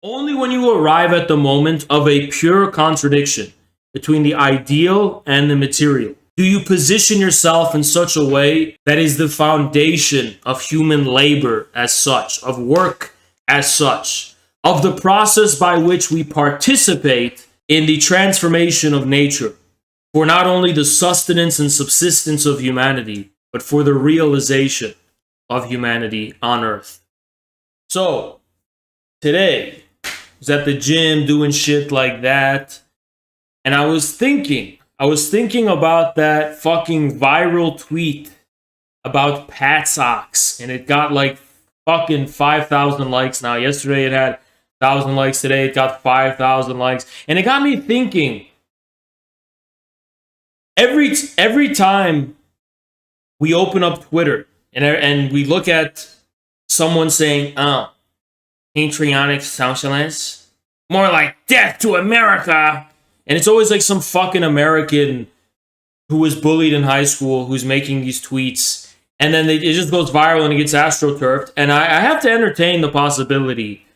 Only when you arrive at the moment of a pure contradiction between the ideal and the material do you position yourself in such a way that is the foundation of human labor as such, of work as such, of the process by which we participate in the transformation of nature, for not only the sustenance and subsistence of humanity, but for the realization of humanity on earth. So, today, I was at the gym doing shit like that, and I was thinking about that fucking viral tweet about Pat socks, and it got like fucking 5,000 likes now. Yesterday it had 1,000 likes, today it got 5,000 likes, and it got me thinking, every time we open up Twitter and we look at someone saying, oh, Patriotic Socialism, more like death to America. And it's always like some fucking American who was bullied in high school who's making these tweets. And then it just goes viral and it gets astroturfed. And I have to entertain the possibility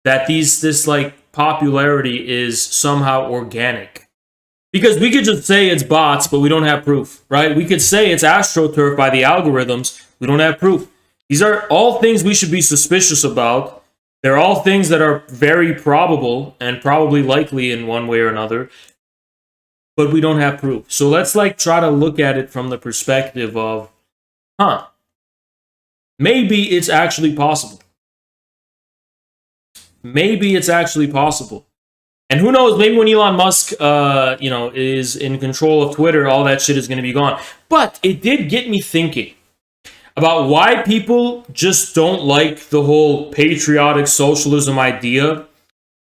that this like popularity is somehow organic. Because we could just say it's bots, but we don't have proof, right? We could say it's astroturfed by the algorithms. We don't have proof. These are all things we should be suspicious about. They're all things that are very probable and probably likely in one way or another, but we don't have proof. So let's like try to look at it from the perspective of, maybe it's actually possible. Maybe it's actually possible. And who knows, maybe when Elon Musk, is in control of Twitter, all that shit is going to be gone. But it did get me thinking about why people just don't like the whole patriotic socialism idea.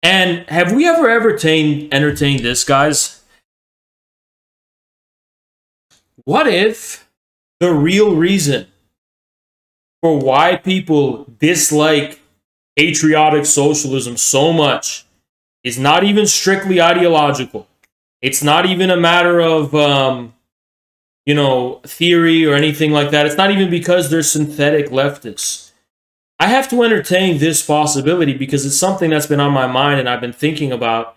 And have we ever entertained this, guys? What if the real reason for why people dislike patriotic socialism so much is not even strictly ideological? It's not even a matter of theory or anything like that. It's not even because they're synthetic leftists. I have to entertain this possibility because it's something that's been on my mind and I've been thinking about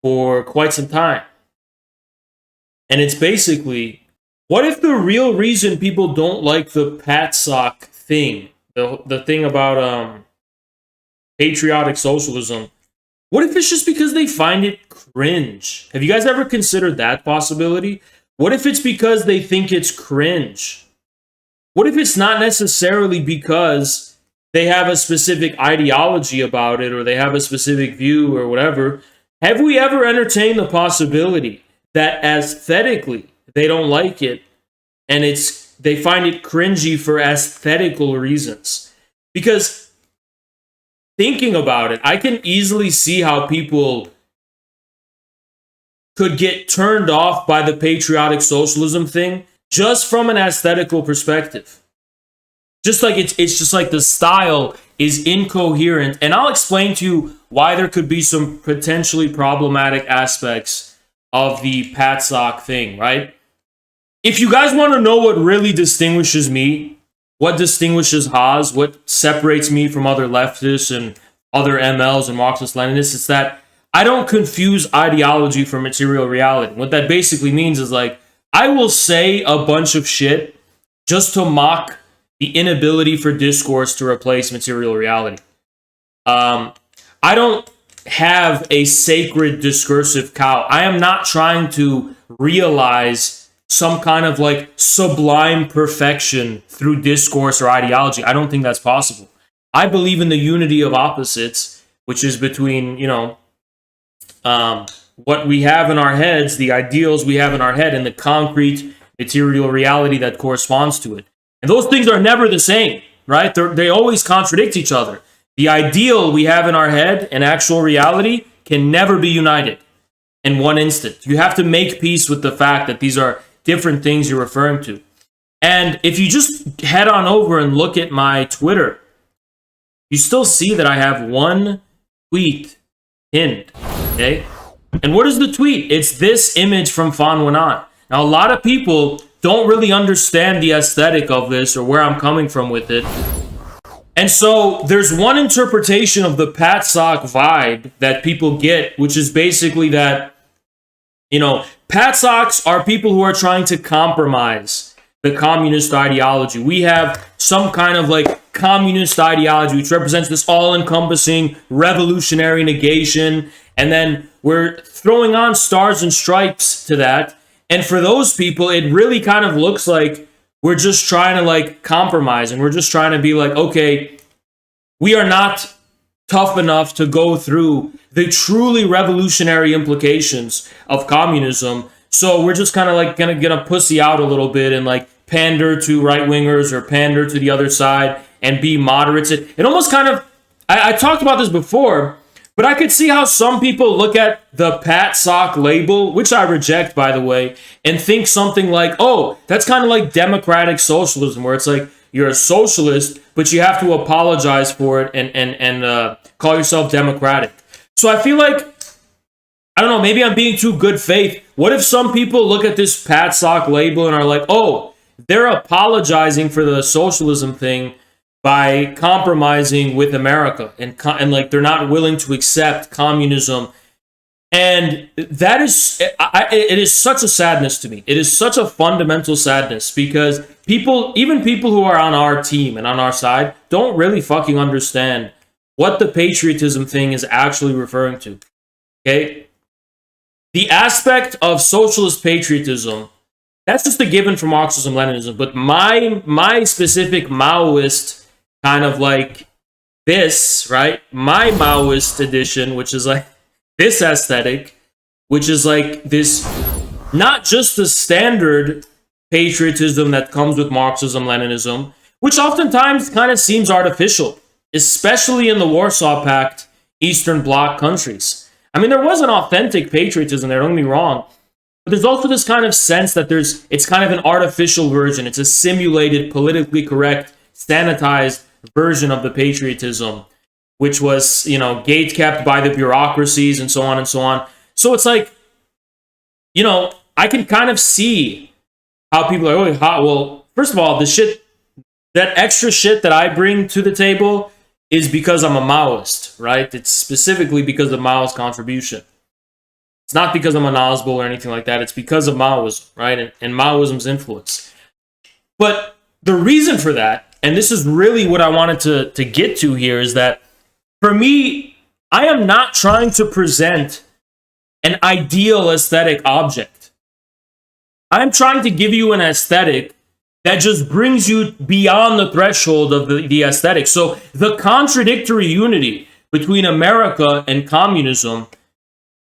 for quite some time. And it's basically, what if the real reason people don't like the Pat sock thing, the thing about patriotic socialism, what if it's just because they find it cringe? Have you guys ever considered that possibility? What if it's because they think it's cringe? What if it's not necessarily because they have a specific ideology about it or they have a specific view or whatever? Have we ever entertained the possibility that aesthetically they don't like it and they find it cringy for aesthetical reasons? Because thinking about it, I can easily see how people could get turned off by the patriotic socialism thing just from an aesthetical perspective. Just like it's just like the style is incoherent. And I'll explain to you why there could be some potentially problematic aspects of the Pat sock thing, right? If you guys want to know what really distinguishes me, what distinguishes Haas, what separates me from other leftists and other MLs and Marxist-Leninists, it's that I don't confuse ideology for material reality. What that basically means is like, I will say a bunch of shit just to mock the inability for discourse to replace material reality. I don't have a sacred discursive cow. I am not trying to realize some kind of like sublime perfection through discourse or ideology. I don't think that's possible. I believe in the unity of opposites, which is between, what we have in our heads, the ideals we have in our head, and the concrete material reality that corresponds to it. And those things are never the same, right? They always contradict each other. The ideal we have in our head and actual reality can never be united in one instant. You have to make peace with the fact that these are different things you're referring to. And if you just head on over and look at my Twitter, you still see that I have one tweet pinned. Okay? And what is the tweet? It's this image from Fan Wenan. Now, a lot of people don't really understand the aesthetic of this or where I'm coming from with it. And so there's one interpretation of the Patsock vibe that people get, which is basically that, Patsocks are people who are trying to compromise the communist ideology. We have some kind of like communist ideology, which represents this all-encompassing revolutionary negation. And then we're throwing on stars and stripes to that. And for those people, it really kind of looks like we're just trying to like compromise, and we're just trying to be like, okay, we are not tough enough to go through the truly revolutionary implications of communism. So we're just kind of like gonna pussy out a little bit and like pander to right-wingers or pander to the other side and be moderates. It almost kind of, I talked about this before, but I could see how some people look at the Patsock label, which I reject, by the way, and think something like, oh, that's kind of like democratic socialism, where it's like you're a socialist, but you have to apologize for it and call yourself democratic. So I feel like, I don't know, maybe I'm being too good faith. What if some people look at this Patsock label and are like, oh, they're apologizing for the socialism thing by compromising with America, and like they're not willing to accept communism. And that is, it is such a sadness to me. It is such a fundamental sadness, because even people who are on our team and on our side don't really fucking understand what the patriotism thing is actually referring to. Okay? The aspect of socialist patriotism, that's just a given for Marxism-Leninism, but my specific Maoist kind of like this, right? My Maoist edition, which is like this aesthetic, which is like this, not just the standard patriotism that comes with Marxism-Leninism, which oftentimes kind of seems artificial, especially in the Warsaw Pact Eastern Bloc countries. I mean, there was an authentic patriotism there, don't get me wrong, but there's also this kind of sense that it's kind of an artificial version. It's a simulated, politically correct, sanitized version of the patriotism, which was, gate-kept by the bureaucracies and so on and so on. So it's like, I can kind of see how people are really hot. Well, first of all, that extra shit that I bring to the table is because I'm a Maoist, right? It's specifically because of Mao's contribution. It's not because I'm a Nazbol or anything like that. It's because of Maoism, right? And Maoism's influence. But the reason for that, and this is really what I wanted to get to here, is that for me, I am not trying to present an ideal aesthetic object. I'm trying to give you an aesthetic that just brings you beyond the threshold of the aesthetic. So the contradictory unity between America and communism,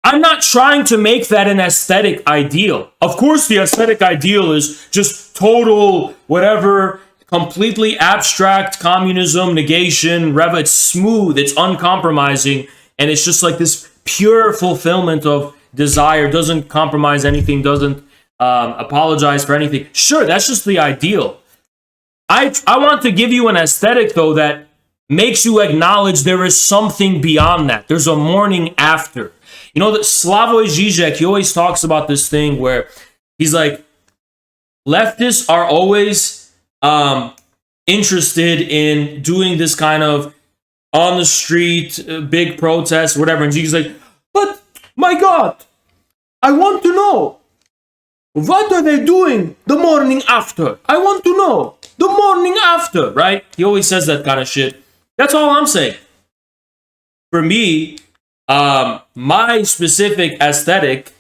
I'm not trying to make that an aesthetic ideal. Of course, the aesthetic ideal is just total, whatever, completely abstract communism, negation, it's smooth, it's uncompromising, and it's just like this pure fulfillment of desire, doesn't compromise anything, doesn't apologize for anything. Sure, that's just the ideal. I want to give you an aesthetic, though, that makes you acknowledge there is something beyond that. There's a morning after. That Slavoj Žižek, he always talks about this thing where he's like, leftists are always interested in doing this kind of on the street, big protest, whatever. And he's like, but my God, I want to know, what are they doing the morning after? I want to know the morning after, right? He always says that kind of shit. That's all I'm saying. For me, my specific aesthetic,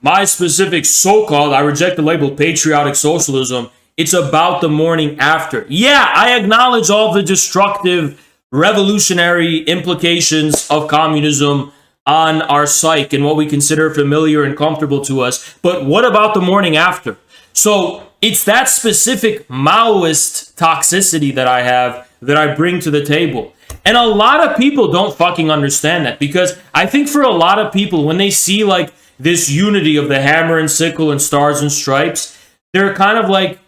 my specific so-called, I reject the label patriotic socialism, it's about the morning after. Yeah, I acknowledge all the destructive, revolutionary implications of communism on our psyche and what we consider familiar and comfortable to us. But what about the morning after? So it's that specific Maoist toxicity that I have that I bring to the table. And a lot of people don't fucking understand that, because I think for a lot of people, when they see like this unity of the hammer and sickle and stars and stripes, they're kind of like,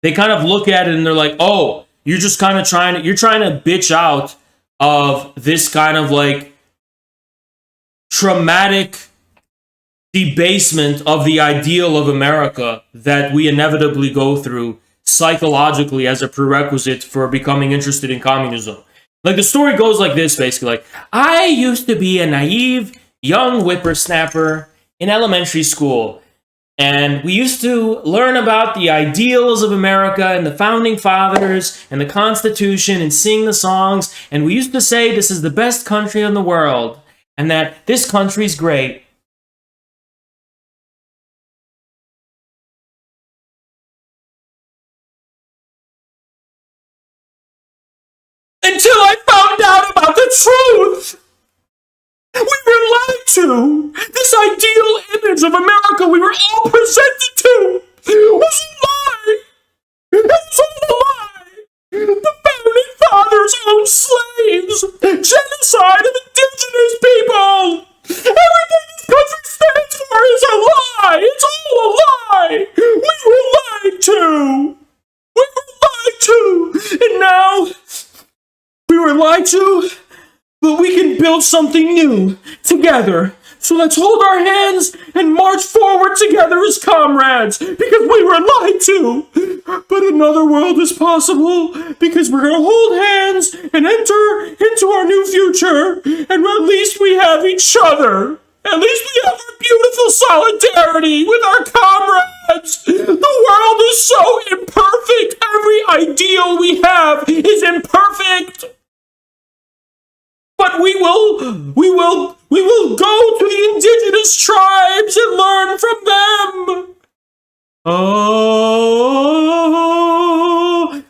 they kind of look at it and they're like, oh, you're just kind of trying to bitch out of this kind of like traumatic debasement of the ideal of America that we inevitably go through psychologically as a prerequisite for becoming interested in communism. Like, the story goes like this, basically. Like, I used to be a naive young whippersnapper in elementary school, and we used to learn about the ideals of America and the founding fathers and the Constitution and sing the songs, and we used to say this is the best country in the world and that this country's great. Until I found out about the truth! We were lied to! This ideal image of America we were all presented to was a lie! It was all a lie! The founding fathers owned slaves! Genocide of indigenous people! Everything this country stands for is a lie! It's all a lie! We were lied to! We were lied to! And now, we were lied to, but we can build something new together. So let's hold our hands and march forward together as comrades, because we were lied to. But another world is possible, because we're going to hold hands and enter into our new future, and at least we have each other. At least we have our beautiful solidarity with our comrades. The world is so imperfect. Every ideal we have is imperfect. But we will go to the indigenous tribes and learn from them. Oh,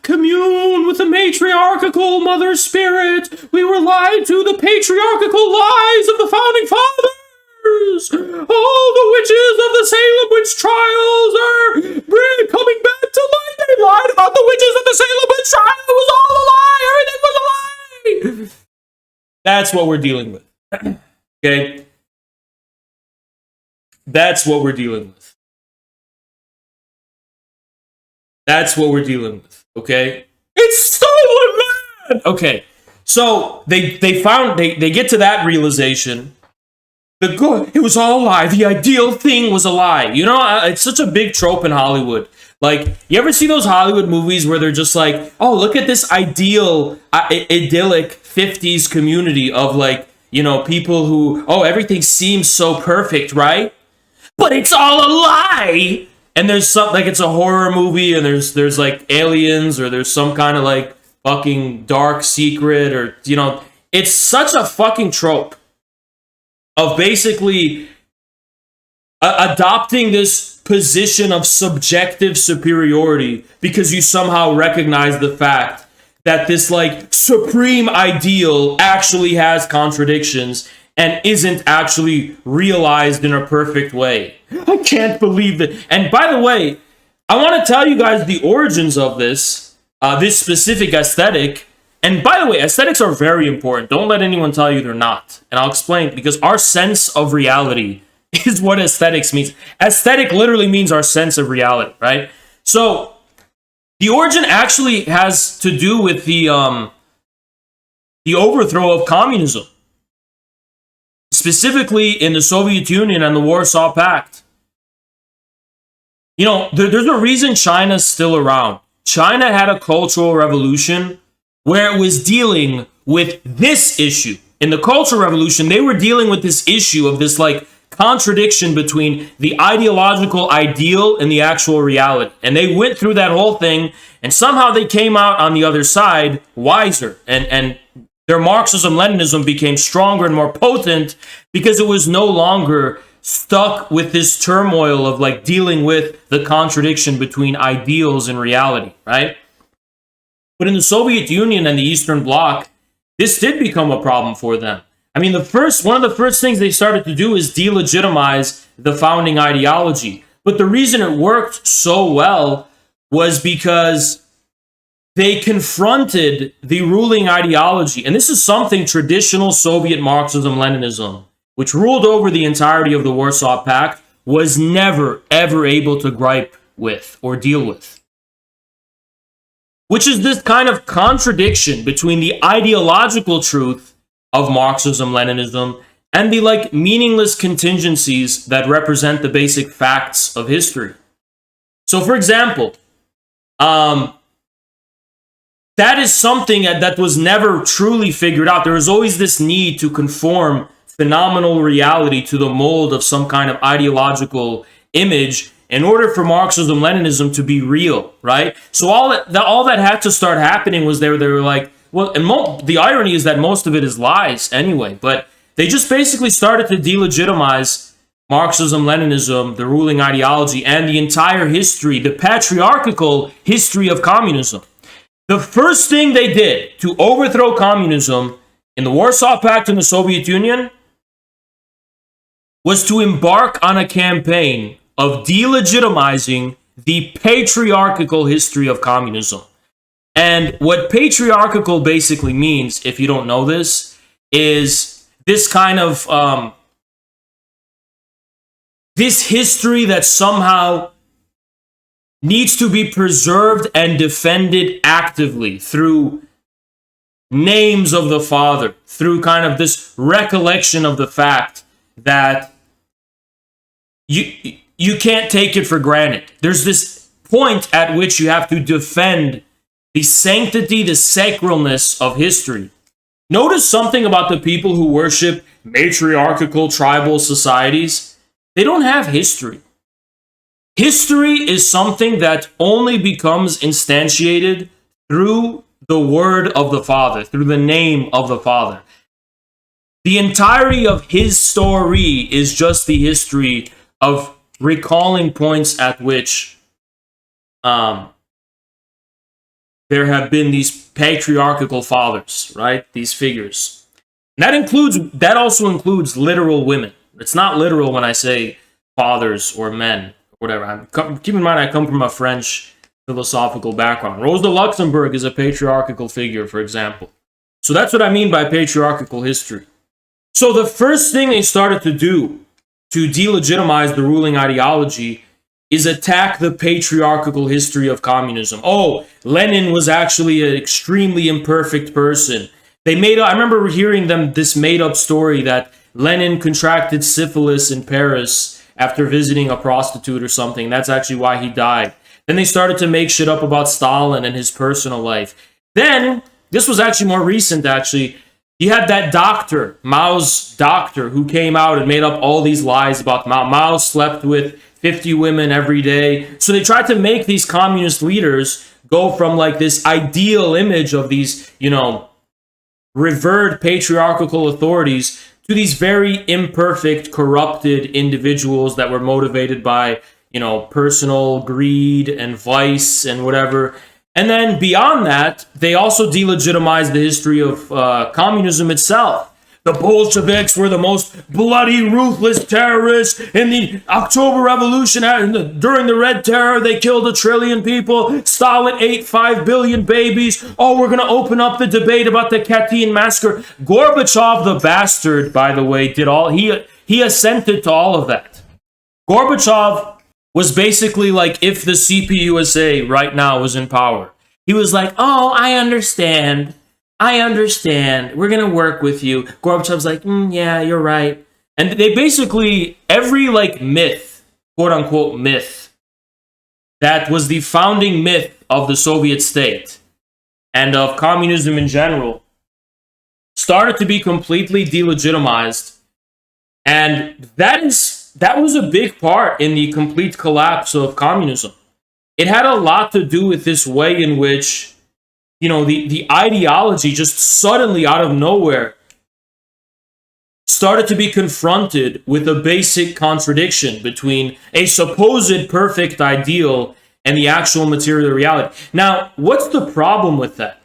commune with the matriarchal mother spirit. We were lied to the patriarchal lies of the founding fathers. All the witches of the Salem witch trials are coming back to light. They lied about the witches of the Salem witch trial. It was all a lie. Everything was a lie. That's what we're dealing with. Okay? That's what we're dealing with. That's what we're dealing with. Okay? It's stolen land! Okay. So they get to that realization. It was all a lie. The ideal thing was a lie. You know, it's such a big trope in Hollywood. Like, you ever see those Hollywood movies where they're just like, oh, look at this ideal, idyllic 50s community of, like, you know, people who, oh, everything seems so perfect, right? But it's all a lie! And there's something, like, it's a horror movie, and there's like, aliens, or there's some kind of, like, fucking dark secret, or, you know, it's such a fucking trope of basically adopting this position of subjective superiority because you somehow recognize the fact that this, like, supreme ideal actually has contradictions and isn't actually realized in a perfect way. I can't believe that. And by the way, I want to tell you guys the origins of this specific aesthetic. And by the way, aesthetics are very important. Don't let anyone tell you they're not. And I'll explain, because our sense of reality is what aesthetics means. Aesthetic literally means our sense of reality, right? So the origin actually has to do with the overthrow of communism, specifically in the Soviet Union and the Warsaw Pact. You know, there's a reason China's still around. China had a cultural revolution where it was dealing with this issue. In the Cultural Revolution, they were dealing with this issue of this, like, contradiction between the ideological ideal and the actual reality. And they went through that whole thing, and somehow they came out on the other side wiser. And their Marxism-Leninism became stronger and more potent because it was no longer stuck with this turmoil of, like, dealing with the contradiction between ideals and reality, right? But in the Soviet Union and the Eastern Bloc, this did become a problem for them. I mean, one of the first things they started to do is delegitimize the founding ideology. But the reason it worked so well was because they confronted the ruling ideology. And this is something traditional Soviet Marxism-Leninism, which ruled over the entirety of the Warsaw Pact, was never, ever able to gripe with or deal with. Which is this kind of contradiction between the ideological truth of Marxism-Leninism and the, like, meaningless contingencies that represent the basic facts of history. So, for example, that is something that was never truly figured out. There was always this need to conform phenomenal reality to the mold of some kind of ideological image in order for Marxism-Leninism to be real, right? So all that had to start happening was they were like, well, and the irony is that most of it is lies anyway, but they just basically started to delegitimize Marxism-Leninism, the ruling ideology, and the entire history, the patriarchal history of communism. The first thing they did to overthrow communism in the Warsaw Pact and the Soviet Union was to embark on a campaign of delegitimizing the patriarchal history of communism. And what patriarchal basically means, if you don't know this, is this kind of this history that somehow needs to be preserved and defended actively through names of the father, through kind of this recollection of the fact that you can't take it for granted. There's this point at which you have to defend the sanctity, the sacralness of history. Notice something about the people who worship matriarchal tribal societies. They don't have history. History is something that only becomes instantiated through the word of the Father, through the name of the Father. The entirety of his story is just the history of recalling points at which there have been these patriarchal fathers, right? These figures. And that also includes literal women. It's not literal when I say fathers or men or whatever. Keep in mind, I come from a French philosophical background. Rosa Luxemburg is a patriarchal figure, for example. So that's what I mean by patriarchal history. So the first thing they started to do to delegitimize the ruling ideology is attack the patriarchal history of communism. Oh, Lenin was actually an extremely imperfect person. I remember hearing this made-up story that Lenin contracted syphilis in Paris after visiting a prostitute or something. That's actually why he died. Then they started to make shit up about Stalin and his personal life. Then, this was actually more recent, actually. You had that doctor, Mao's doctor, who came out and made up all these lies about Mao. Mao slept with 50 women every day. So they tried to make these communist leaders go from like this ideal image of these, revered patriarchal authorities to these very imperfect, corrupted individuals that were motivated by, personal greed and vice and whatever. And then beyond that, they also delegitimized the history of communism itself. The Bolsheviks were the most bloody, ruthless terrorists in the October Revolution. During the Red Terror, they killed 1 trillion people. Stalin ate 5 billion babies. Oh, we're going to open up the debate about the Katyn massacre. Gorbachev, the bastard, by the way, he assented to all of that. Gorbachev was basically like if the CPUSA right now was in power. He was like, oh, I understand. We're going to work with you. Gorbachev's like, yeah, you're right. And they basically, every myth, quote unquote myth, that was the founding myth of the Soviet state and of communism in general, started to be completely delegitimized. And that was a big part in the complete collapse of communism. It had a lot to do with this way in which the ideology just suddenly out of nowhere started to be confronted with a basic contradiction between a supposed perfect ideal and the actual material reality. Now, what's the problem with that?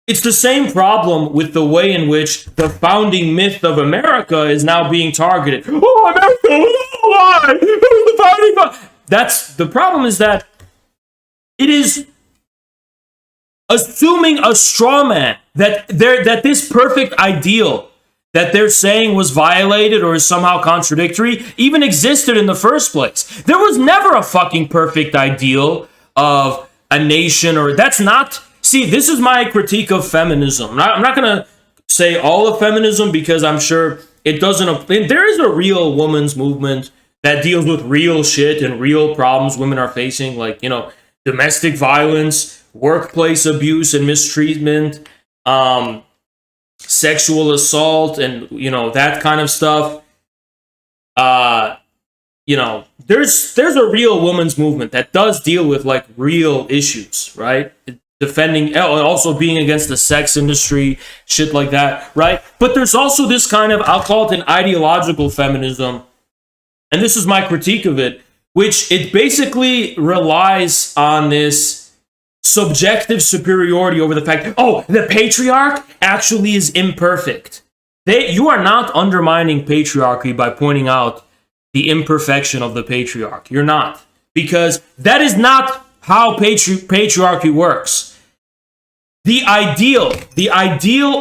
It's the same problem with the way in which the founding myth of America is now being targeted. Oh, America, why? Who's the founding? That's the problem, is that it is assuming a straw man that this perfect ideal that they're saying was violated or is somehow contradictory even existed in the first place. There was never a fucking perfect ideal of a nation, or that's not. See, this is my critique of feminism. I'm not going to say all of feminism because I'm sure it doesn't. There is a real women's movement. that deals with real shit and real problems women are facing, like, you know, domestic violence, workplace abuse and mistreatment, sexual assault, and, you know, that kind of stuff. You know, there's a real women's movement that does deal with like real issues, right? Defending, also being against the sex industry, shit like that, right? But there's also this kind of, I'll call it an ideological feminism, and this is my critique of it, which it basically relies on this subjective superiority over the fact that, oh, the patriarch actually is imperfect. You are not undermining patriarchy by pointing out the imperfection of the patriarch. You're not. Because that is not how patriarchy works. The ideal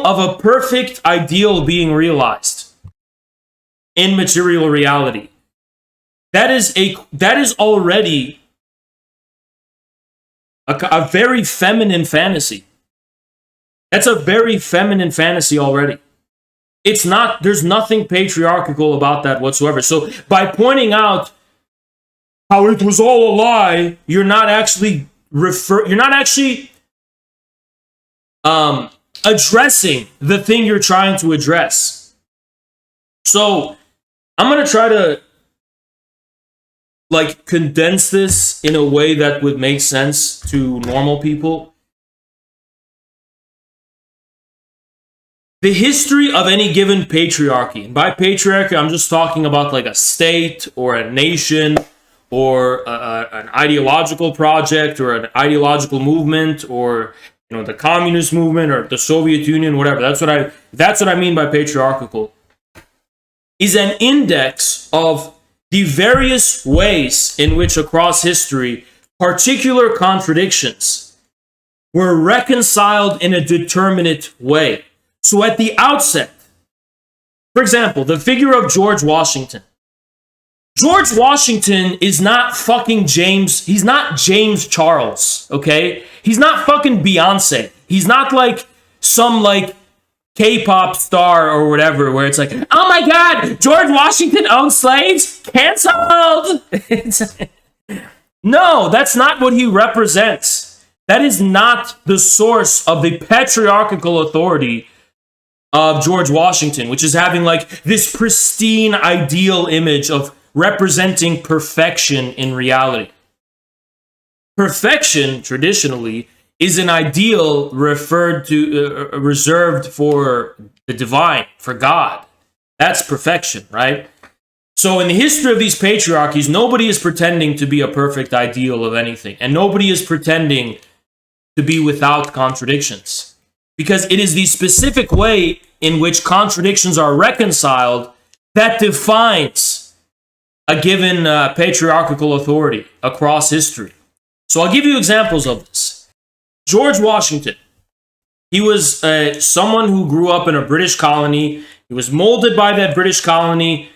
of a perfect ideal being realized in material reality, that is already a very feminine fantasy. That's a very feminine fantasy already. It's not, there's nothing patriarchal about that whatsoever. So by pointing out how it was all a lie, you're not actually addressing the thing you're trying to address. So I'm going to try to like condense this in a way that would make sense to normal people. The history of any given patriarchy, and by patriarchy, I'm just talking about like a state or a nation or an ideological project or an ideological movement, or, you know, the communist movement or the Soviet Union, whatever. That's what I mean by patriarchal. Is an index of the various ways in which across history particular contradictions were reconciled in a determinate way. So at the outset, for example, the figure of George Washington. George Washington is not fucking James. He's not James Charles, okay? He's not fucking Beyonce. He's not like some like K-pop star or whatever, where it's like, oh my god, George Washington owned slaves? Cancelled! No, that's not what he represents. That is not the source of the patriarchal authority of George Washington, which is having like this pristine ideal image of representing perfection in reality. Perfection, traditionally, is an ideal referred to, reserved for the divine, for God. That's perfection, right? So in the history of these patriarchies, nobody is pretending to be a perfect ideal of anything, and nobody is pretending to be without contradictions. Because it is the specific way in which contradictions are reconciled that defines a given patriarchal authority across history. So I'll give you examples of this. George Washington. He was someone who grew up in a British colony. He was molded by that British colony.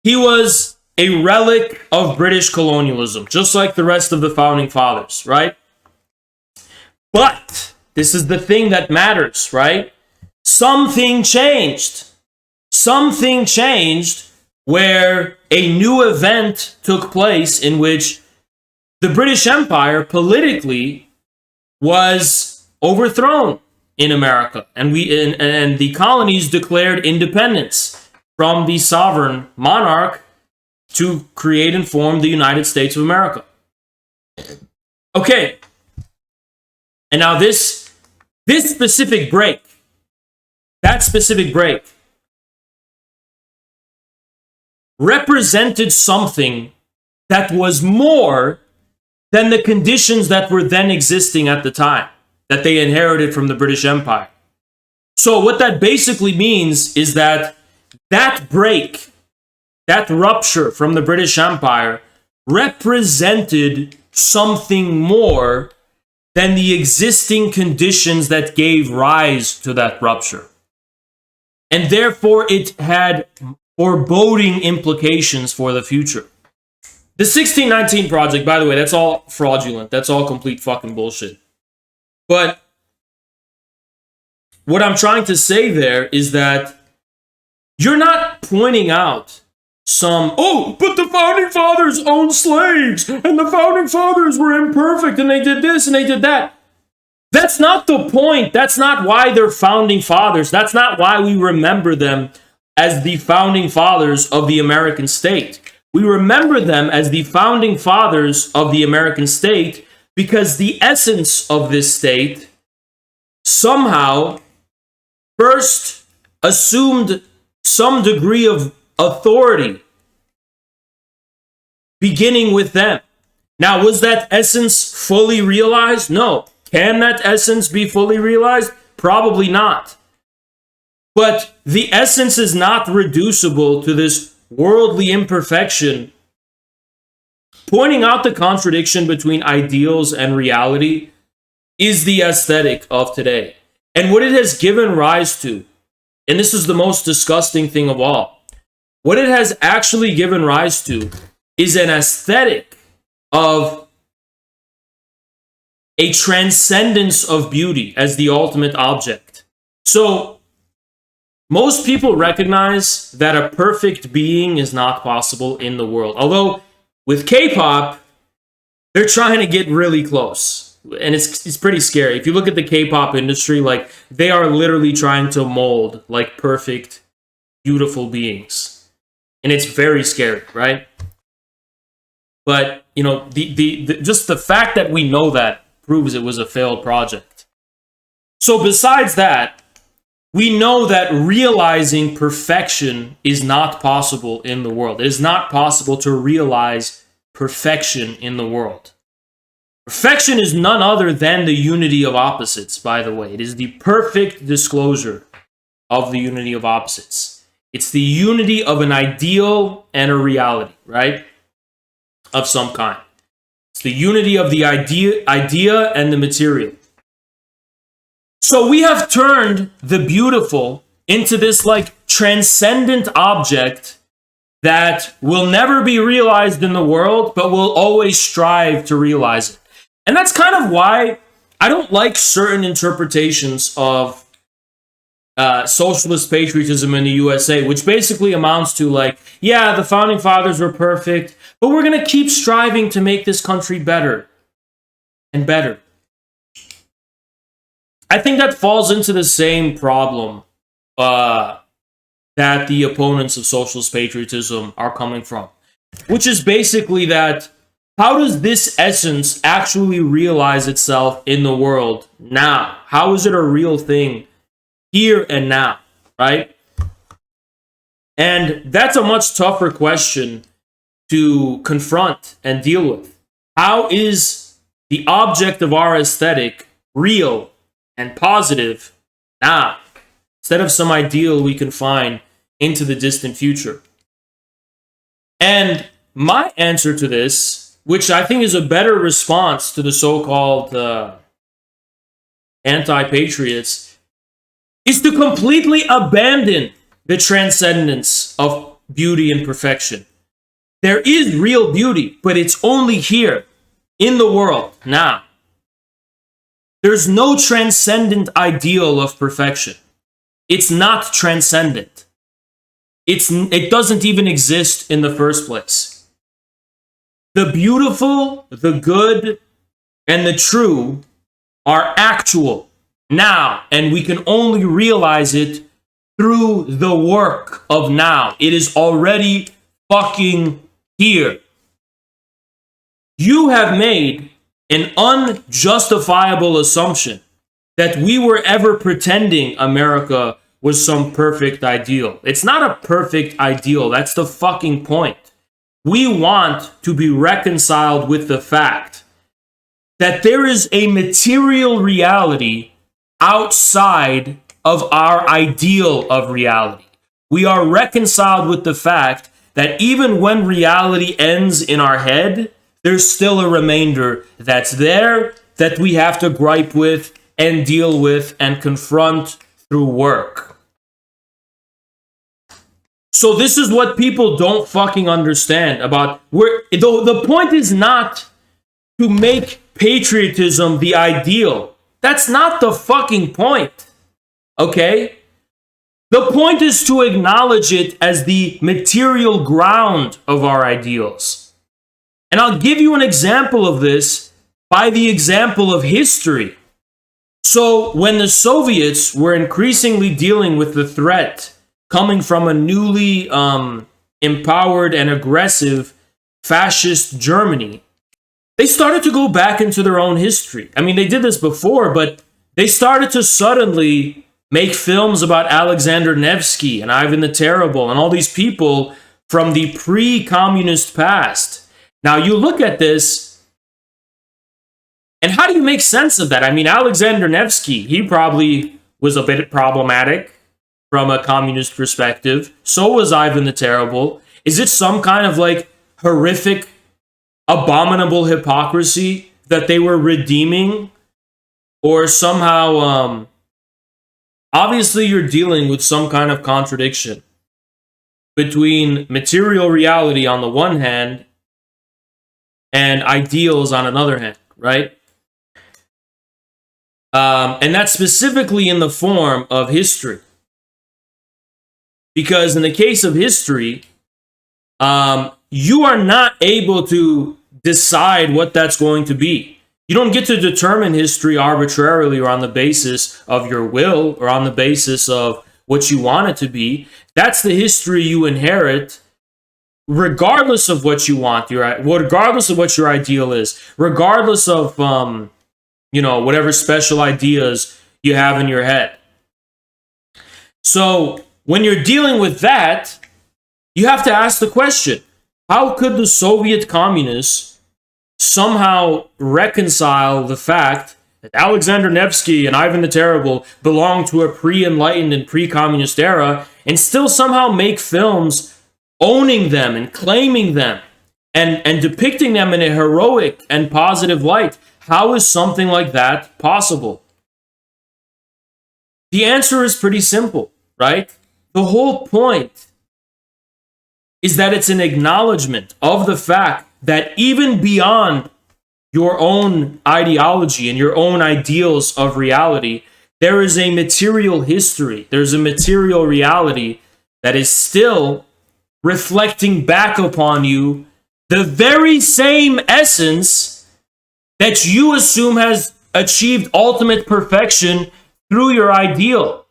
He was a relic of British colonialism, just like the rest of the founding fathers, right? But this is the thing that matters, right? Something changed. Something changed where a new event took place in which the British Empire politically was overthrown in America, and the colonies declared independence from the sovereign monarch to create and form the United States of America. Okay. And now this specific break, that specific break, represented something that was more than the conditions that were then existing at the time, that they inherited from the British Empire. So what that basically means is that that break, that rupture from the British Empire, represented something more than the existing conditions that gave rise to that rupture. And therefore, it had foreboding implications for the future. The 1619 Project, by the way, that's all fraudulent. That's all complete fucking bullshit. But what I'm trying to say there is that you're not pointing out oh, but the founding fathers owned slaves, and the founding fathers were imperfect, and they did this and they did that. That's not the point. That's not why they're founding fathers. That's not why we remember them as the founding fathers of the American state. We remember them as the founding fathers of the American state because the essence of this state somehow first assumed some degree of authority beginning with them. Now, was that essence fully realized? No. Can that essence be fully realized? Probably not. But the essence is not reducible to this worldly imperfection. Pointing out the contradiction between ideals and reality is the aesthetic of today. And what it has given rise to, and this is the most disgusting thing of all, what it has actually given rise to is an aesthetic of a transcendence of beauty as the ultimate object. So, most people recognize that a perfect being is not possible in the world. Although, with K-pop, they're trying to get really close. And it's pretty scary. If you look at the K-pop industry, like, they are literally trying to mold, like, perfect, beautiful beings. And it's very scary, right? But, you know, just the fact that we know that proves it was a failed project. So besides that, we know that realizing perfection is not possible in the world. It is not possible to realize perfection in the world. Perfection is none other than the unity of opposites, by the way. It is the perfect disclosure of the unity of opposites. It's the unity of an ideal and a reality, right? Of some kind. It's the unity of the idea and the material. So we have turned the beautiful into this like transcendent object that will never be realized in the world, but will always strive to realize it. And that's kind of why I don't like certain interpretations of socialist patriotism in the USA, which basically amounts to like, yeah, the founding fathers were perfect, but we're going to keep striving to make this country better and better. I think that falls into the same problem that the opponents of socialist patriotism are coming from, which is basically that how does this essence actually realize itself in the world now? How is it a real thing here and now, right? And that's a much tougher question to confront and deal with. How is the object of our aesthetic real and positive now, instead of some ideal we can find into the distant future? And my answer to this, which I think is a better response to the so-called anti-patriots, is to completely abandon the transcendence of beauty and perfection. There is real beauty, but it's only here, in the world, now. There's no transcendent ideal of perfection. It's not transcendent. It doesn't even exist in the first place. The beautiful, the good, and the true are actual now, and we can only realize it through the work of now. It is already fucking here. You have made an unjustifiable assumption that we were ever pretending America was some perfect ideal. It's not a perfect ideal. That's the fucking point. We want to be reconciled with the fact that there is a material reality outside of our ideal of reality. We are reconciled with the fact that even when reality ends in our head, there's still a remainder that's there that we have to gripe with and deal with and confront through work. So this is what people don't fucking understand about the point is not to make patriotism the ideal. That's not the fucking point. Okay? The point is to acknowledge it as the material ground of our ideals. And I'll give you an example of this by the example of history. So when the Soviets were increasingly dealing with the threat coming from a newly empowered and aggressive fascist Germany, they started to go back into their own history. I mean, they did this before, but they started to suddenly make films about Alexander Nevsky and Ivan the Terrible and all these people from the pre-communist past. Now, you look at this, and how do you make sense of that? I mean, Alexander Nevsky, he probably was a bit problematic from a communist perspective. So was Ivan the Terrible. Is it some kind of like horrific, abominable hypocrisy that they were redeeming? Or somehow, obviously you're dealing with some kind of contradiction between material reality on the one hand and ideals on another hand, right? And that's specifically in the form of history. Because in the case of history, you are not able to decide what that's going to be. You don't get to determine history arbitrarily or on the basis of your will or on the basis of what you want it to be. That's the history you inherit, regardless of what you want, regardless of what your ideal is, regardless of whatever special ideas you have in your head. So when you're dealing with that, you have to ask the question, how could the Soviet communists somehow reconcile the fact that Alexander Nevsky and Ivan the Terrible belong to a pre-enlightened and pre-communist era and still somehow make films owning them and claiming them and depicting them in a heroic and positive light? How is something like that possible? The answer is pretty simple, right? The whole point is that it's an acknowledgement of the fact that even beyond your own ideology and your own ideals of reality, there is a material history, there's a material reality that is still reflecting back upon you the very same essence that you assume has achieved ultimate perfection through your ideal.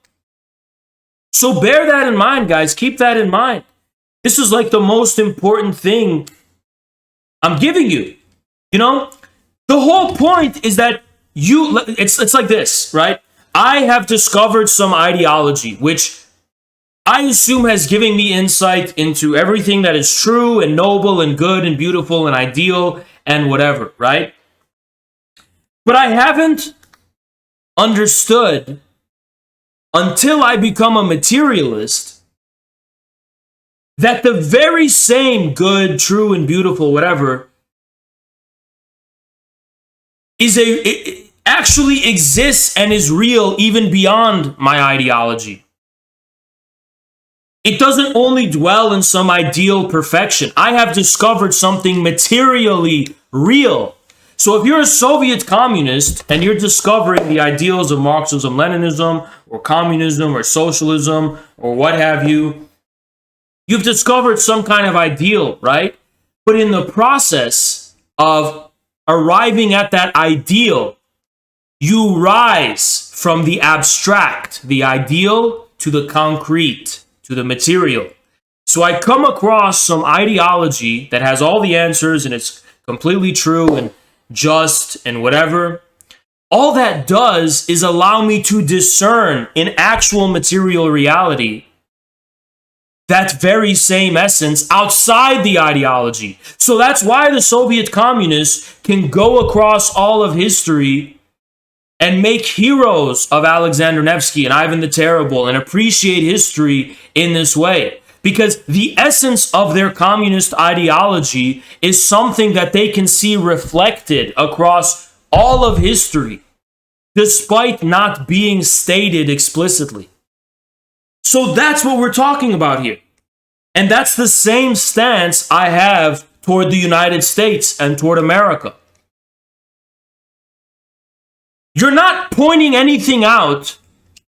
So bear that in mind, guys. Keep that in mind. This is like the most important thing I'm giving you. You know, the whole point is that it's like this, right? I have discovered some ideology, which I assume has given me insight into everything that is true and noble and good and beautiful and ideal and whatever, right? But I haven't understood until I become a materialist that the very same good, true, and beautiful, whatever, it actually exists and is real even beyond my ideology. It doesn't only dwell in some ideal perfection. I have discovered something materially real. So if you're a Soviet communist and you're discovering the ideals of Marxism, Leninism, or communism, or socialism, or what have you, you've discovered some kind of ideal, right? But in the process of arriving at that ideal, you rise from the abstract, the ideal, to the concrete, to the material. So I come across some ideology that has all the answers and it's completely true and just and whatever. All that does is allow me to discern in actual material reality that very same essence outside the ideology. So that's why the Soviet communists can go across all of history and make heroes of Alexander Nevsky and Ivan the Terrible and appreciate history in this way. Because the essence of their communist ideology is something that they can see reflected across all of history, despite not being stated explicitly. So that's what we're talking about here. And that's the same stance I have toward the United States and toward America. You're not pointing anything out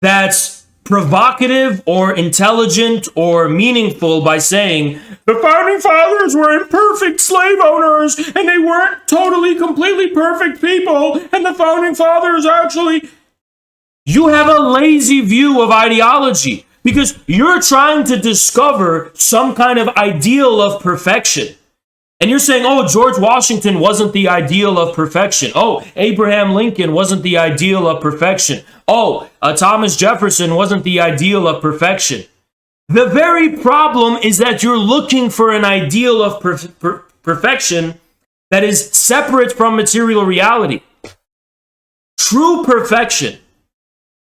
that's provocative or intelligent or meaningful by saying the founding fathers were imperfect slave owners and they weren't totally, completely perfect people, and the founding fathers actually... You have a lazy view of ideology because you're trying to discover some kind of ideal of perfection. And you're saying, oh, George Washington wasn't the ideal of perfection. Oh, Abraham Lincoln wasn't the ideal of perfection. Oh, Thomas Jefferson wasn't the ideal of perfection. The very problem is that you're looking for an ideal of perfection that is separate from material reality. True perfection,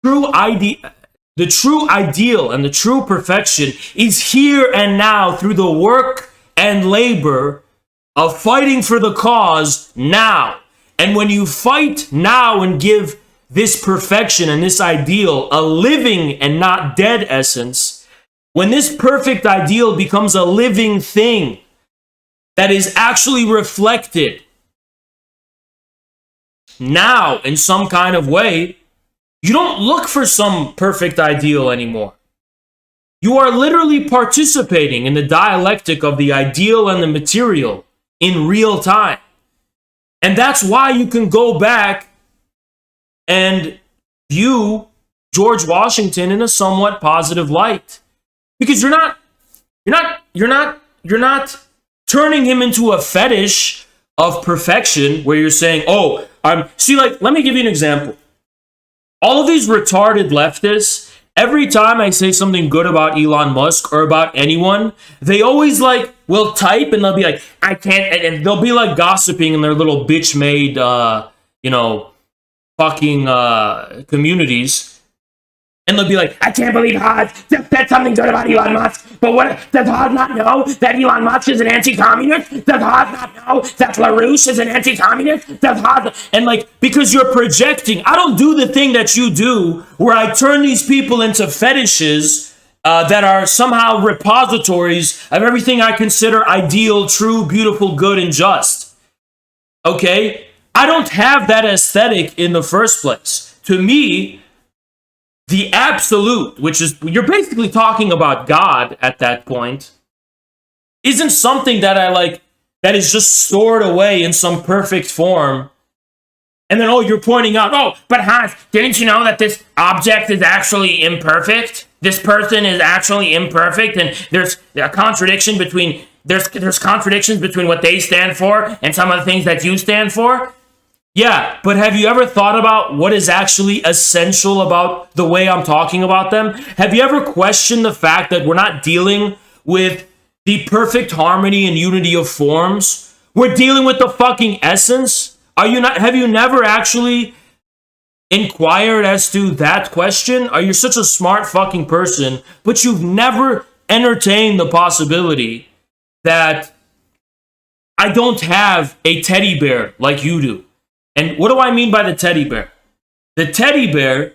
the true ideal and the true perfection is here and now through the work and labor of fighting for the cause now. And when you fight now and give this perfection and this ideal a living and not dead essence, when this perfect ideal becomes a living thing that is actually reflected now in some kind of way, you don't look for some perfect ideal anymore. You are literally participating in the dialectic of the ideal and the material in real time. And that's why you can go back and view George Washington in a somewhat positive light. Because you're not turning him into a fetish of perfection where you're saying, oh, let me give you an example. All of these retarded leftists, every time I say something good about Elon Musk or about anyone, they always will type and they'll be like, I can't, and they'll be like gossiping in their little bitch-made, fucking communities. And they'll be like, I can't believe Hod said something good about Elon Musk. But what, does Hod not know that Elon Musk is an anti-communist? Does Hod not know that LaRouche is an anti-communist? Does Hod... And because you're projecting, I don't do the thing that you do where I turn these people into fetishes that are somehow repositories of everything I consider ideal, true, beautiful, good, and just. Okay? I don't have that aesthetic in the first place. To me, the absolute, which is, you're basically talking about God at that point, isn't something that that is just stored away in some perfect form. And then, you're pointing out, but Hans, didn't you know that this object is actually imperfect? This person is actually imperfect, and there's a contradiction between, there's contradictions between what they stand for and some of the things that you stand for? Yeah, but have you ever thought about what is actually essential about the way I'm talking about them? Have you ever questioned the fact that we're not dealing with the perfect harmony and unity of forms? We're dealing with the fucking essence? Have you never actually inquired as to that question? Are you such a smart fucking person, but you've never entertained the possibility that I don't have a teddy bear like you do? And what do I mean by the teddy bear? The teddy bear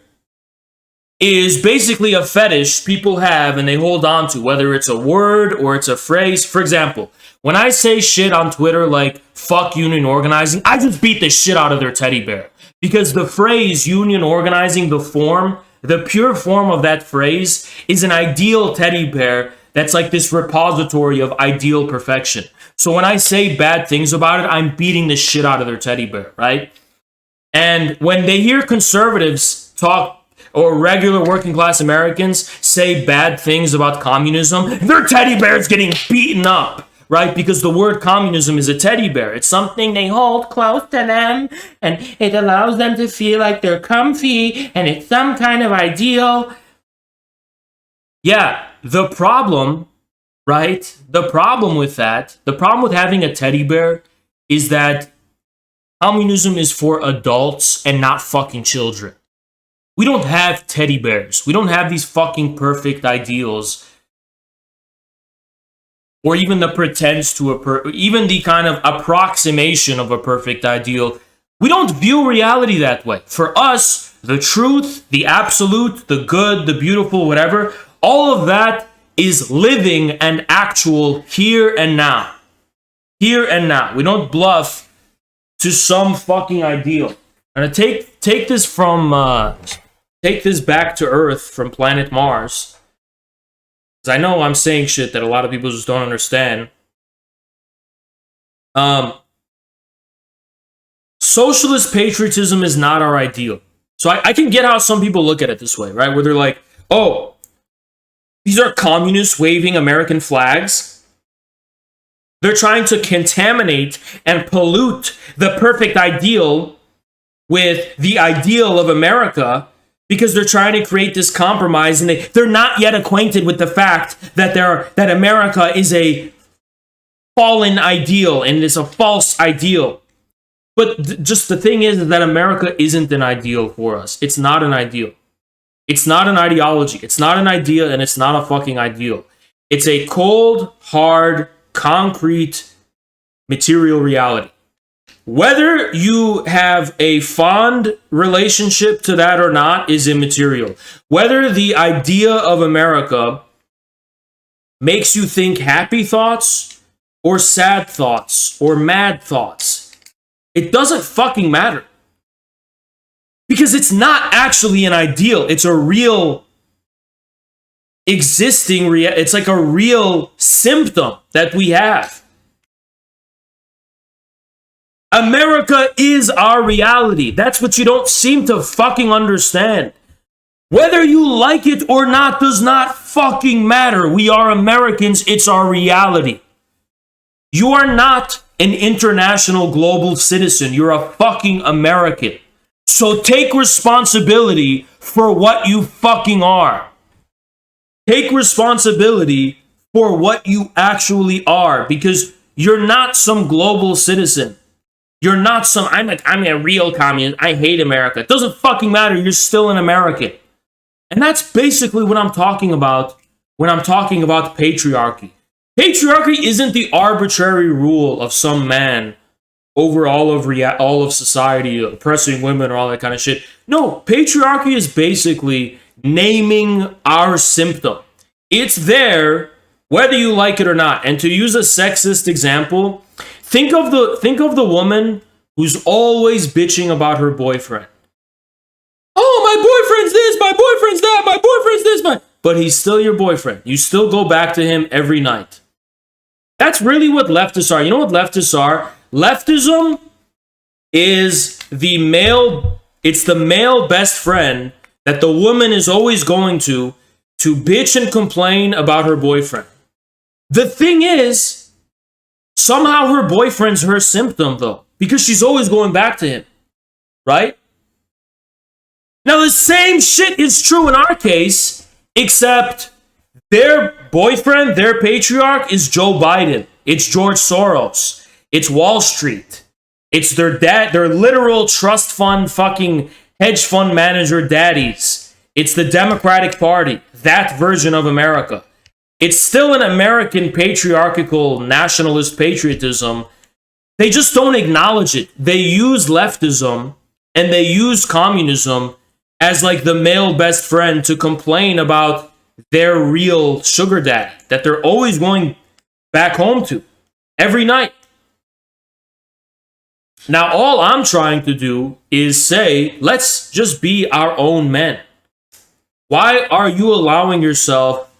is basically a fetish people have and they hold on to, whether it's a word or it's a phrase. For example, when I say shit on Twitter like, fuck union organizing, I just beat the shit out of their teddy bear. Because the phrase union organizing, the pure form of that phrase is an ideal teddy bear that's like this repository of ideal perfection. So when I say bad things about it, I'm beating the shit out of their teddy bear, right? And when they hear conservatives talk, or regular working class Americans say bad things about communism, their teddy bear is getting beaten up, right? Because the word communism is a teddy bear. It's something they hold close to them, and it allows them to feel like they're comfy, and it's some kind of ideal. Yeah, the problem... Right? The problem with having a teddy bear is that communism is for adults and not fucking children. We don't have teddy bears. We don't have these fucking perfect ideals. Or even the pretense to even the kind of approximation of a perfect ideal. We don't view reality that way. For us, the truth, the absolute, the good, the beautiful, whatever, all of that is living and actual here and now. Here and now. We don't bluff to some fucking ideal. And take this from take this back to Earth from planet Mars, because I know I'm saying shit that a lot of people just don't understand. Socialist patriotism is not our ideal. So I can get how some people look at it this way, right? Where they're like, oh, these are communists waving American flags. They're trying to contaminate and pollute the perfect ideal with the ideal of America because they're trying to create this compromise, and they're not yet acquainted with the fact that America is a fallen ideal and it's a false ideal. But just the thing is that America isn't an ideal for us. It's not an ideal. It's not an ideology. It's not an idea, and it's not a fucking ideal. It's a cold, hard, concrete, material reality. Whether you have a fond relationship to that or not is immaterial. Whether the idea of America makes you think happy thoughts or sad thoughts or mad thoughts, it doesn't fucking matter. Because it's not actually an ideal. It's a real existing it's like a real symptom that we have. America is our reality. That's what you don't seem to fucking understand. Whether you like it or not does not fucking matter. We are Americans. It's our reality. You are not an international global citizen. You're a fucking American. So take responsibility for what you fucking are. Take responsibility for what you actually are, because you're not some global citizen. You're not some, I'm a real communist. I hate America. It doesn't fucking matter. You're still an American. And that's basically what I'm talking about when I'm talking about patriarchy. Patriarchy isn't the arbitrary rule of some man over all of society, oppressing women or all that kind of shit. No, patriarchy is basically naming our symptom. It's there whether you like it or not. And to use a sexist example, think of the woman who's always bitching about her boyfriend. Oh, my boyfriend's this, my boyfriend's that, my boyfriend's this, but he's still your boyfriend. You still go back to him every night. That's really what leftists are. You know what leftists are? Leftism is the male best friend that the woman is always going to bitch and complain about her boyfriend. The thing is, somehow her boyfriend's her symptom, though, because she's always going back to him, right? Now, the same shit is true in our case, except their boyfriend, their patriarch, is Joe Biden. It's George Soros. It's Wall Street. It's their dad, their literal trust fund fucking hedge fund manager daddies. It's the Democratic Party, that version of America. It's still an American patriarchal nationalist patriotism. They just don't acknowledge it. They use leftism and they use communism as like the male best friend to complain about their real sugar daddy that they're always going back home to every night. Now, all I'm trying to do is say, let's just be our own men. Why are you allowing yourself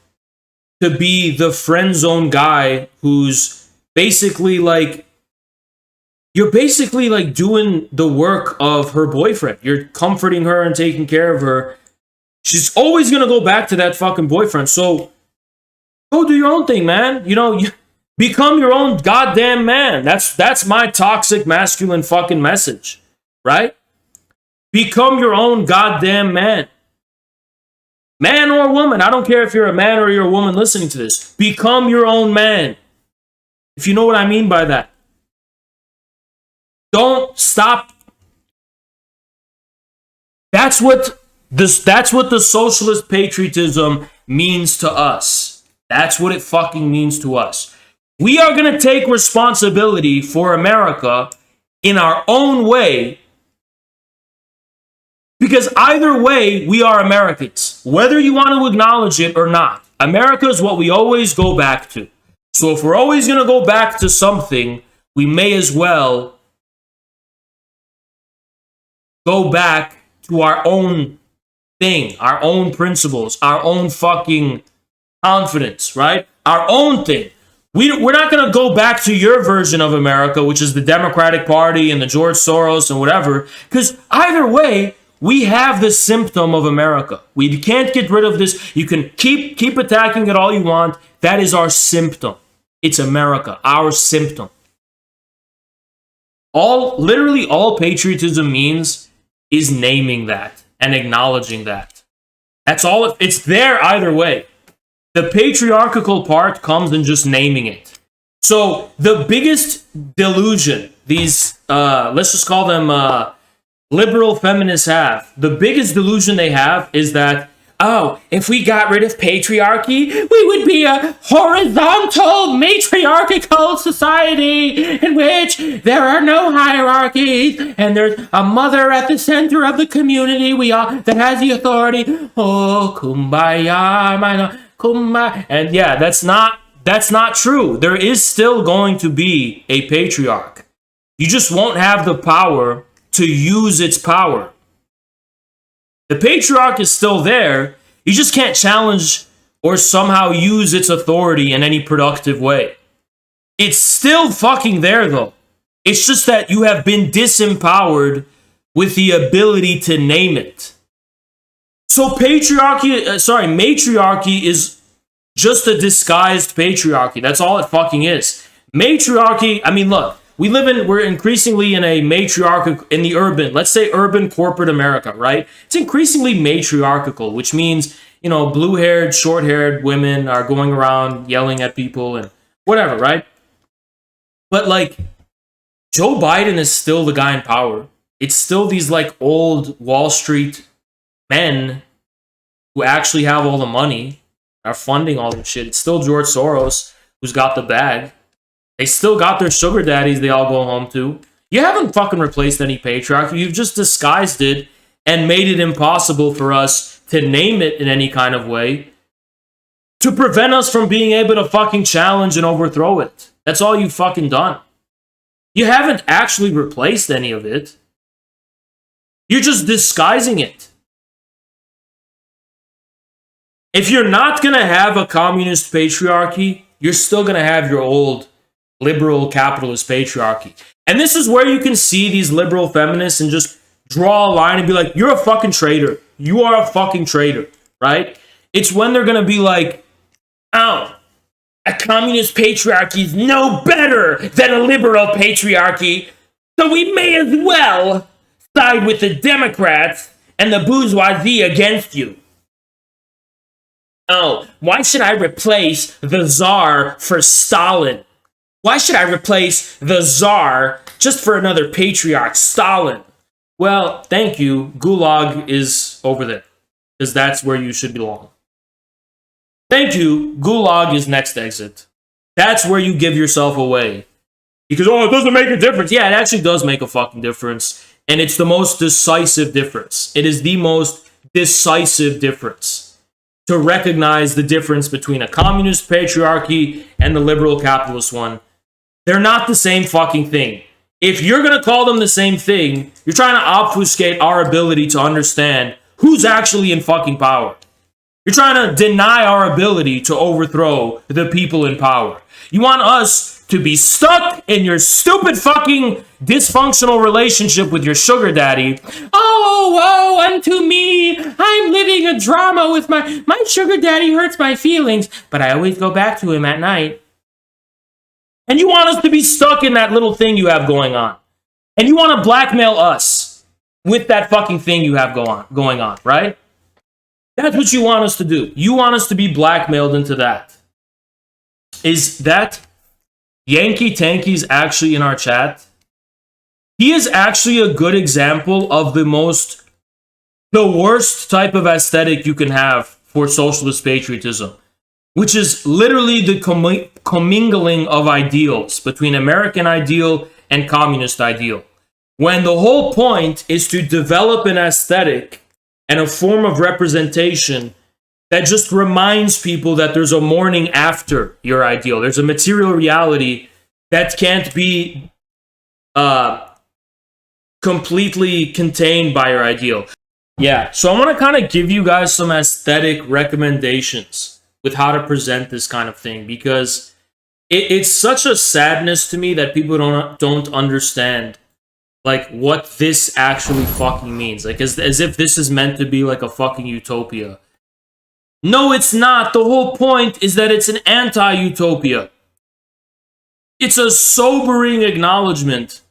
to be the friend zone guy who's basically like, you're basically like doing the work of her boyfriend. You're comforting her and taking care of her. She's always going to go back to that fucking boyfriend. So go do your own thing, man. You become your own goddamn man. That's my toxic masculine fucking message, right? Become your own goddamn man. Man or woman, I don't care if you're a man or you're a woman listening to this. Become your own man. If you know what I mean by that. Don't stop. That's what the socialist patriotism means to us. That's what it fucking means to us. We are going to take responsibility for America in our own way, because either way, we are Americans. Whether you want to acknowledge it or not, America is what we always go back to. So if we're always going to go back to something, we may as well go back to our own thing, our own principles, our own fucking confidence, right? Our own thing. We're not going to go back to your version of America, which is the Democratic Party and the George Soros and whatever, because either way, we have the symptom of America. We can't get rid of this. You can keep attacking it all you want. That is our symptom. It's America, our symptom. Literally all patriotism means is naming that and acknowledging that. That's all. It's there either way. The patriarchal part comes in just naming it. So the biggest delusion these, let's just call them liberal feminists have, the biggest delusion they have is that, oh, if we got rid of patriarchy, we would be a horizontal matriarchal society in which there are no hierarchies and there's a mother at the center of the community that has the authority. Oh, kumbaya, my kumbaya. And yeah, that's not true. There is still going to be a patriarch. You just won't have the power to use its power. The patriarch is still there. You just can't challenge or somehow use its authority in any productive way. It's still fucking there, though. It's just that you have been disempowered with the ability to name it. So matriarchy is just a disguised patriarchy. That's all it fucking is. Matriarchy, I mean, look, we're increasingly in a matriarchal, in the urban, let's say urban corporate America, right? It's increasingly matriarchal, which means, blue-haired, short-haired women are going around yelling at people and whatever, right? But, Joe Biden is still the guy in power. It's still these, old Wall Street men who actually have all the money, are funding all this shit. It's still George Soros who's got the bag. They still got their sugar daddies they all go home to. You haven't fucking replaced any patriarchy. You've just disguised it and made it impossible for us to name it in any kind of way to prevent us from being able to fucking challenge and overthrow it. That's all you've fucking done. You haven't actually replaced any of it. You're just disguising it. If you're not going to have a communist patriarchy, you're still going to have your old liberal capitalist patriarchy. And this is where you can see these liberal feminists and just draw a line and be like, you're a fucking traitor. You are a fucking traitor, right? It's when they're going to be like, oh, a communist patriarchy is no better than a liberal patriarchy, so we may as well side with the Democrats and the bourgeoisie against you. Oh, why should I replace the Tsar for Stalin? Why should I replace the Tsar just for another patriarch, Stalin? Well, thank you. Gulag is over there, because that's where you should belong. Thank you. Gulag is next exit. That's where you give yourself away. Because, it doesn't make a difference. Yeah, it actually does make a fucking difference. And it's the most decisive difference. It is the most decisive difference. To recognize the difference between a communist patriarchy and the liberal capitalist one. They're not the same fucking thing. If you're going to call them the same thing, you're trying to obfuscate our ability to understand who's actually in fucking power. You're trying to deny our ability to overthrow the people in power. You want us to be stuck in your stupid fucking dysfunctional relationship with your sugar daddy. Oh, woe unto me. I'm living a drama with my sugar daddy hurts my feelings, but I always go back to him at night. And you want us to be stuck in that little thing you have going on. And you want to blackmail us with that fucking thing you have going on, right? That's what you want us to do. You want us to be blackmailed into that. Is that Yankee Tanky's actually in our chat? He is actually a good example of the worst type of aesthetic you can have for socialist patriotism, which is literally the commingling of ideals between American ideal and communist ideal. When the whole point is to develop an aesthetic and a form of representation that just reminds people that there's a morning after your ideal. There's a material reality that can't be completely contained by your ideal. Yeah, so I want to kind of give you guys some aesthetic recommendations with how to present this kind of thing, because it's such a sadness to me that people don't understand like what this actually fucking means. Like as if this is meant to be like a fucking utopia. No, it's not. The whole point is that it's an anti-utopia. It's a sobering acknowledgement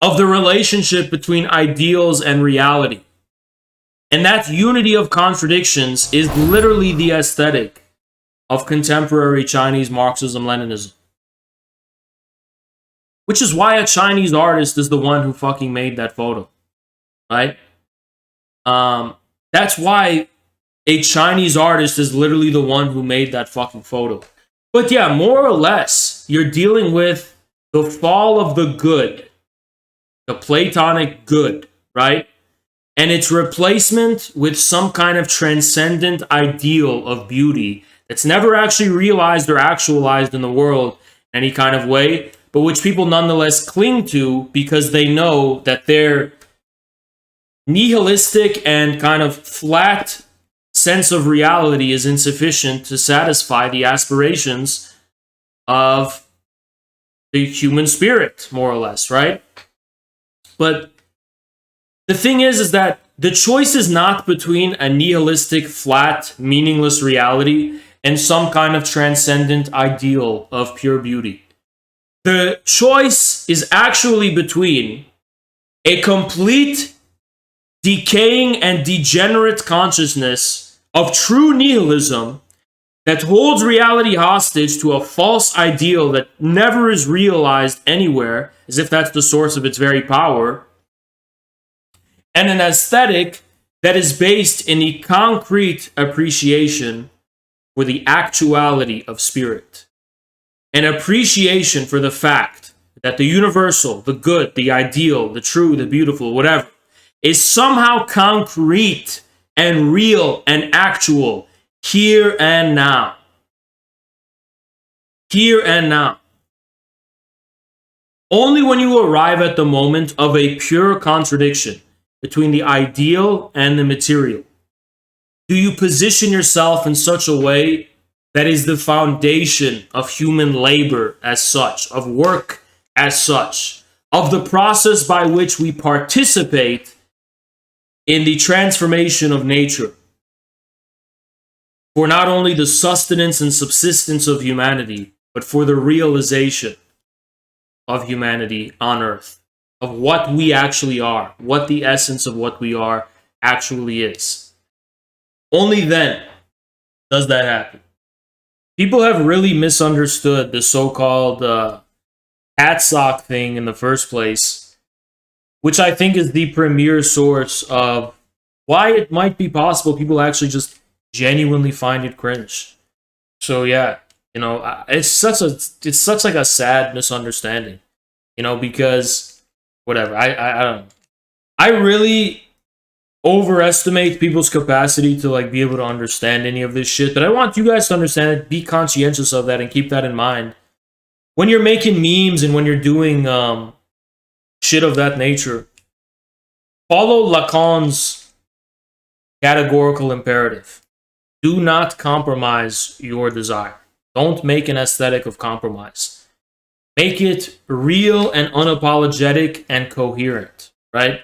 of the relationship between ideals and reality. And that unity of contradictions is literally the aesthetic of contemporary Chinese Marxism-Leninism. Which is why a Chinese artist is the one who fucking made that photo. Right? That's why a Chinese artist is literally the one who made that fucking photo. But yeah, more or less, you're dealing with the fall of the good. The Platonic good, right? And its replacement with some kind of transcendent ideal of beauty that's never actually realized or actualized in the world in any kind of way, but which people nonetheless cling to because they know that their nihilistic and kind of flat sense of reality is insufficient to satisfy the aspirations of the human spirit, more or less, right? But the thing is that the choice is not between a nihilistic, flat, meaningless reality and some kind of transcendent ideal of pure beauty. The choice is actually between a complete decaying and degenerate consciousness of true nihilism that holds reality hostage to a false ideal that never is realized anywhere, as if that's the source of its very power, and an aesthetic that is based in the concrete appreciation for the actuality of spirit. An appreciation for the fact that the universal, the good, the ideal, the true, the beautiful, whatever, is somehow concrete and real and actual here and now. Here and now. Only when you arrive at the moment of a pure contradiction between the ideal and the material do you position yourself in such a way that is the foundation of human labor as such, of work as such, of the process by which we participate in the transformation of nature for not only the sustenance and subsistence of humanity, but for the realization of humanity on earth, of what we actually are, what the essence of what we are actually is. Only then does that happen. People have really misunderstood the so-called hat sock thing in the first place, which I think is the premier source of why it might be possible people actually just genuinely find it cringe. So yeah, you know, it's such like a sad misunderstanding, you know, because whatever, I don't know. I really overestimate people's capacity to like be able to understand any of this shit, but I want you guys to understand it, be conscientious of that, and keep that in mind when you're making memes and when you're doing shit of that nature. Follow Lacan's categorical imperative. Do not compromise your desire. Don't make an aesthetic of compromise. Make it real and unapologetic and coherent, right?